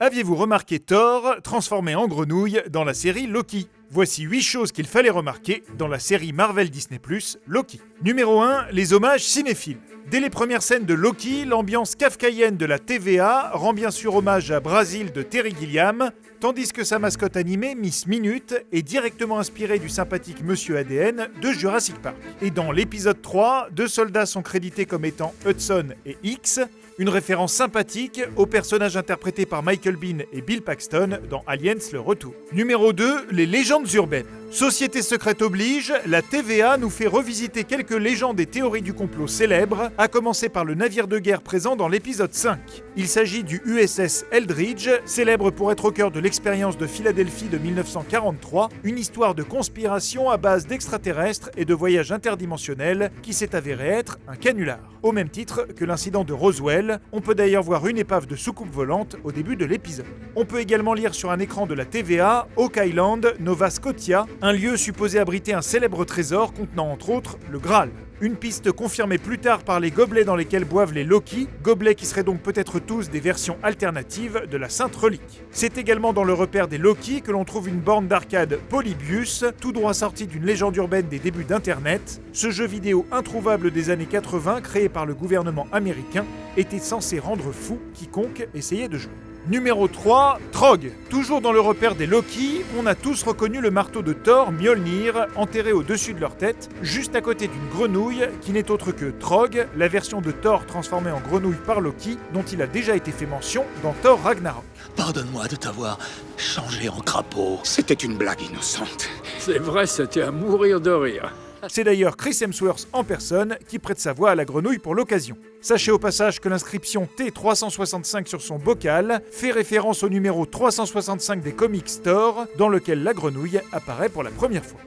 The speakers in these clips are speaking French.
Aviez-vous remarqué Thor transformé en grenouille dans la série Loki? Voici 8 choses qu'il fallait remarquer dans la série Marvel Disney+, Loki. Numéro 1, les hommages cinéphiles. Dès les premières scènes de Loki, l'ambiance kafkaïenne de la TVA rend bien sûr hommage à Brazil de Terry Gilliam, tandis que sa mascotte animée, Miss Minute, est directement inspirée du sympathique Monsieur ADN de Jurassic Park. Et dans l'épisode 3, 2 soldats sont crédités comme étant Hudson et X, une référence sympathique aux personnages interprétés par Michael Biehn et Bill Paxton dans Aliens le Retour. Numéro 2, les légendes urbaines. Société secrète oblige, la TVA nous fait revisiter quelques légendes et théories du complot célèbres, à commencer par le navire de guerre présent dans l'épisode 5. Il s'agit du USS Eldridge, célèbre pour être au cœur de l'expérience de Philadelphie de 1943, une histoire de conspiration à base d'extraterrestres et de voyages interdimensionnels qui s'est avéré être un canular. Au même titre que l'incident de Roswell, on peut d'ailleurs voir une épave de soucoupe volante au début de l'épisode. On peut également lire sur un écran de la TVA Oak Island, Nova Scotia, un lieu supposé abriter un célèbre trésor contenant entre autres le Graal. Une piste confirmée plus tard par les gobelets dans lesquels boivent les Loki, gobelets qui seraient donc peut-être tous des versions alternatives de la Sainte Relique. C'est également dans le repère des Loki que l'on trouve une borne d'arcade Polybius, tout droit sortie d'une légende urbaine des débuts d'Internet. Ce jeu vidéo introuvable des années 80, créé par le gouvernement américain, était censé rendre fou quiconque essayait de jouer. Numéro 3, Trog. Toujours dans le repère des Loki, on a tous reconnu le marteau de Thor, Mjolnir, enterré au-dessus de leur tête, juste à côté d'une grenouille qui n'est autre que Trog, la version de Thor transformée en grenouille par Loki, dont il a déjà été fait mention dans Thor Ragnarok. Pardonne-moi de t'avoir changé en crapaud. C'était une blague innocente. C'est vrai, c'était à mourir de rire. C'est d'ailleurs Chris Hemsworth en personne qui prête sa voix à la grenouille pour l'occasion. Sachez au passage que l'inscription T365 sur son bocal fait référence au numéro 365 des Comics Store, dans lequel la grenouille apparaît pour la première fois.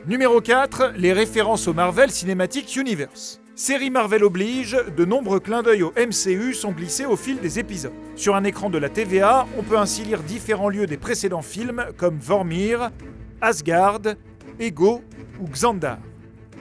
Numéro 4, les références au Marvel Cinematic Universe. Série Marvel oblige, de nombreux clins d'œil au MCU sont glissés au fil des épisodes. Sur un écran de la TVA, on peut ainsi lire différents lieux des précédents films comme Vormir, Asgard, Ego ou Xandar.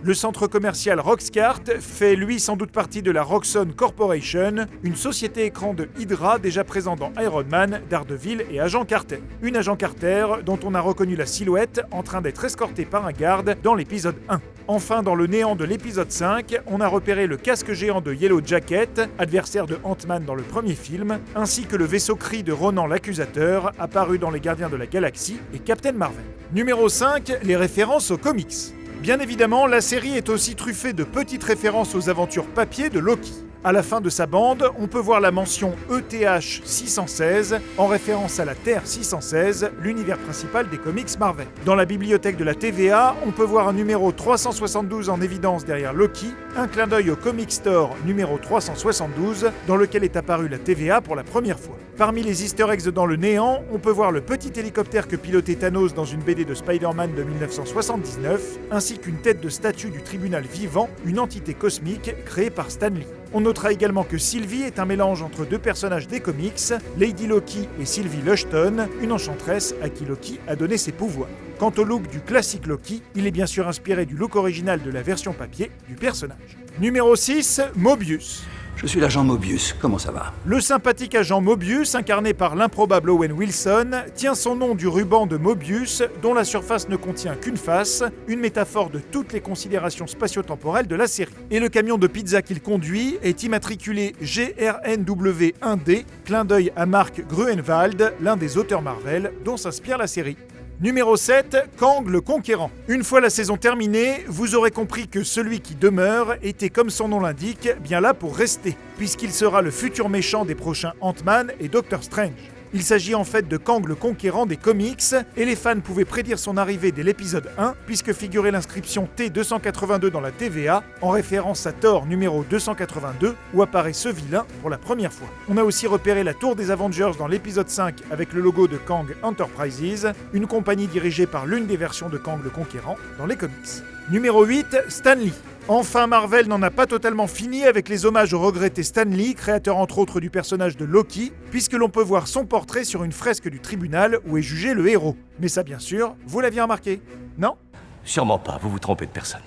Le centre commercial Roxcart fait lui sans doute partie de la Roxxon Corporation, une société écran de Hydra déjà présente dans Iron Man, Daredevil et Agent Carter. Une Agent Carter dont on a reconnu la silhouette en train d'être escortée par un garde dans l'épisode 1. Enfin, dans le néant de l'épisode 5, on a repéré le casque géant de Yellow Jacket, adversaire de Ant-Man dans le premier film, ainsi que le vaisseau Kree de Ronan l'Accusateur, apparu dans Les Gardiens de la Galaxie et Captain Marvel. Numéro 5, les références aux comics. Bien évidemment, la série est aussi truffée de petites références aux aventures papier de Loki. À la fin de sa bande, on peut voir la mention ETH 616 en référence à la Terre 616, l'univers principal des comics Marvel. Dans la bibliothèque de la TVA, on peut voir un numéro 372 en évidence derrière Loki, un clin d'œil au Comic Store numéro 372 dans lequel est apparue la TVA pour la première fois. Parmi les easter eggs dans le néant, on peut voir le petit hélicoptère que pilotait Thanos dans une BD de Spider-Man de 1979, ainsi qu'une tête de statue du tribunal vivant, une entité cosmique créée par Stan Lee. On notera également que Sylvie est un mélange entre deux personnages des comics, Lady Loki et Sylvie Lushton, une enchanteresse à qui Loki a donné ses pouvoirs. Quant au look du classique Loki, il est bien sûr inspiré du look original de la version papier du personnage. Numéro 6, Mobius. Je suis l'agent Mobius, comment ça va? Le sympathique agent Mobius, incarné par l'improbable Owen Wilson, tient son nom du ruban de Mobius, dont la surface ne contient qu'une face, une métaphore de toutes les considérations spatio-temporelles de la série. Et le camion de pizza qu'il conduit est immatriculé GRNW1D, clin d'œil à Mark Gruenwald, l'un des auteurs Marvel dont s'inspire la série. Numéro 7, Kang le Conquérant. Une fois la saison terminée, vous aurez compris que celui qui demeure était, comme son nom l'indique, bien là pour rester, puisqu'il sera le futur méchant des prochains Ant-Man et Doctor Strange. Il s'agit en fait de Kang le Conquérant des comics, et les fans pouvaient prédire son arrivée dès l'épisode 1, puisque figurait l'inscription T282 dans la TVA, en référence à Thor numéro 282, où apparaît ce vilain pour la première fois. On a aussi repéré la tour des Avengers dans l'épisode 5 avec le logo de Kang Enterprises, une compagnie dirigée par l'une des versions de Kang le Conquérant dans les comics. Numéro 8, Stan Lee. Enfin, Marvel n'en a pas totalement fini avec les hommages au regretté Stan Lee, créateur entre autres du personnage de Loki, puisque l'on peut voir son portrait sur une fresque du tribunal où est jugé le héros. Mais ça, bien sûr, vous l'aviez remarqué, non? Sûrement pas, vous vous trompez de personne.